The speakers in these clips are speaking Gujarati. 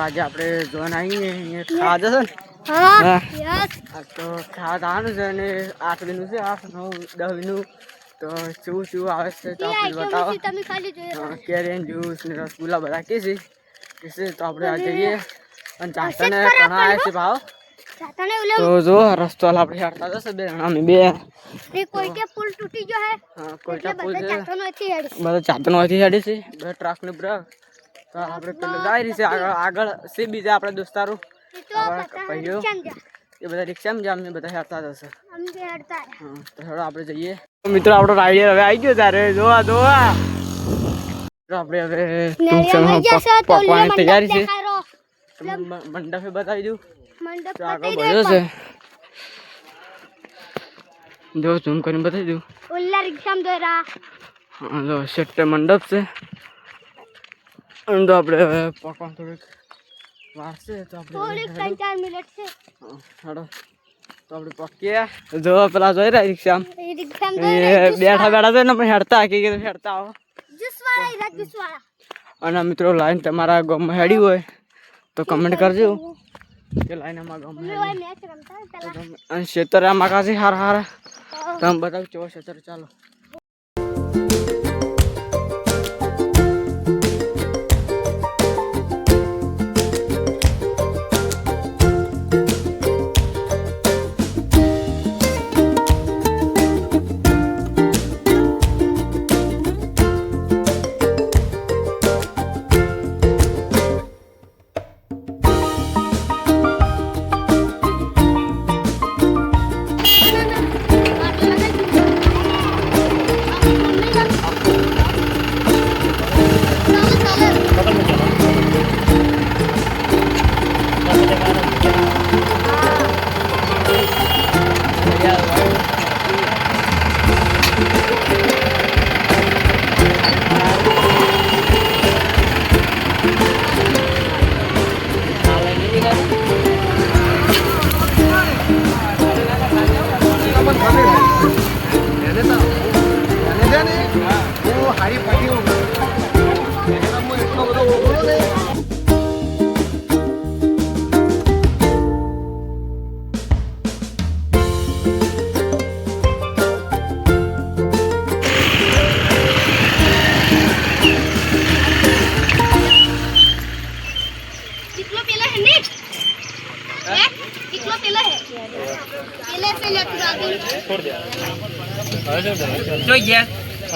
આજે આપણે જોન આવીને અહીંયા ખાવા જશે ને તો ખાવા જવાનું છે અને 8 દિનનું છે 8, 9, 10 દિનનું તો શું શું આવે છે તો આપણે બતાવો કેરીન જ્યુસ ને રસગુલ્લા બધા કે છે તો આપણે આ જઈએ અને ચાતાને ઘણા આવે છે ભાવ તો જો રસ્તો આપણે હેડતા જશે બે અમે બે કોઈકે પુલ તૂટી ગયો હે હા કોઈટા પુલ છે બધા બધા ચાતનો નથી હેડે છે બે ટ્રક ને બ્રેક તો આપણે પેલો જાય રહી છે આગળ છે બીજા આપણે દોસ્તારો ભાઈઓ એ બધા રિક્ષામાં જામ ને બધા હેડતા જશે તો હેડો આપણે જઈએ મિત્રો આપણો રાઈડર હવે આવી ગયો તારે જોવા આપણે હવે પકવાની તૈયારી છે મંડપે બતાવી દઉં તો આગળ ભર્યો છે જો ઝૂમ કરીને બતાવી દઉં હા જો સેટ મંડપ છે અને તો આપણે હવે પકવાનું થોડીક વાર છે તો આપણે હેડો તો આપણે પકીએ જો પેલા જોઈ રહ્યા રિક્ષામાં બેઠા બેઠા છે ને પણ હેડતા હેડતા આવો અને મિત્રો લાઈન તમારા ગામમાં હેડી હોય તો કમેન્ટ કરજો કે લાઈન અમારા ગામમાં અને ખેતર આમાં કાશે હારા તમે બતાવો કેવો ખેતર ચાલો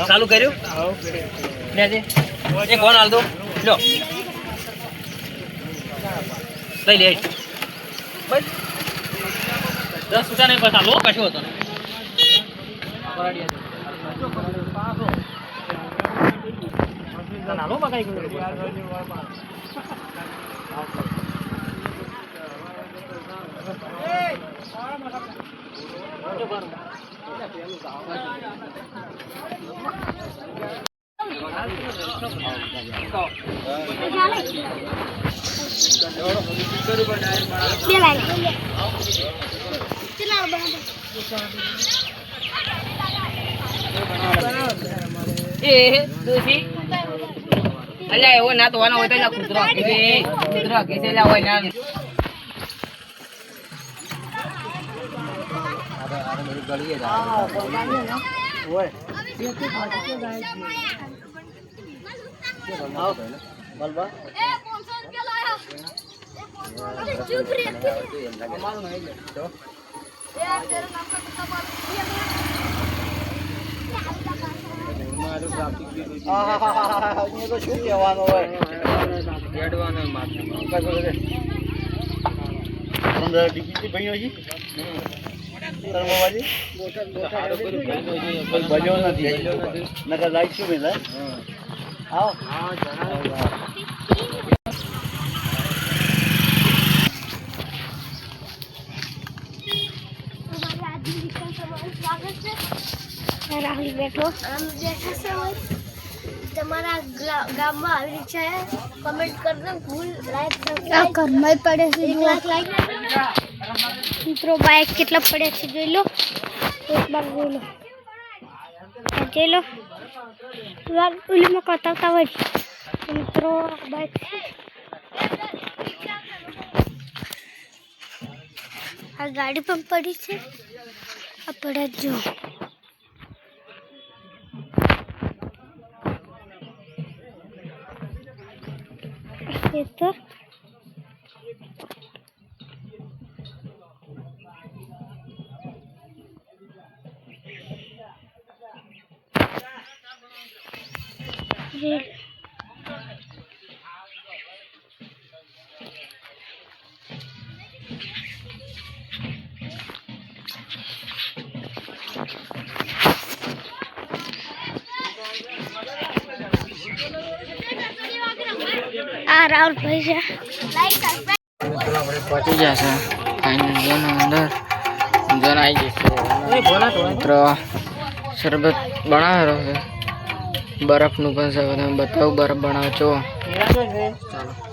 ચાલુ કર્યું એક ફોન હાલ દો લો લઈ લે 10 રૂપિયા નહીં પૈસા લો કશું હતો નાનો મકાઈ અલ્યા એવો ના તો હોય તો કૂતરો ઘીસેલા હોય ના શું કહેવાનું હોય ટિકિટ ભાઈઓ છે ભજો નથી નકર લાઈટ શું મેં આવો રાહુલ બેઠો છે તમારા ગામમાં આવી રિક્ષા હે કમેન્ટ કરજો ફૂલ લાઈક સબસ્ક્રાઇબ કરમાઈ પડે છે 1 લાખ લાઈક મિત્રો બાઈક કેટલા પડે છે જોઈ લો એક બાર જોઈ લો યાર ઉલીમાં કતાવતા હોય મિત્રો બાઈક આ ગાડી પણ પડી છે. આ પડે જો ખેતર. આ રાહુલભાઈ છે. મિત્રો આપણે પહોંચી ગયા છે અંદર જન આવી જશે. મિત્રો શરબત બનાવેલો છે, બરફનું પણ છે, બતાવું બરફ બનાવે છો. ચાલો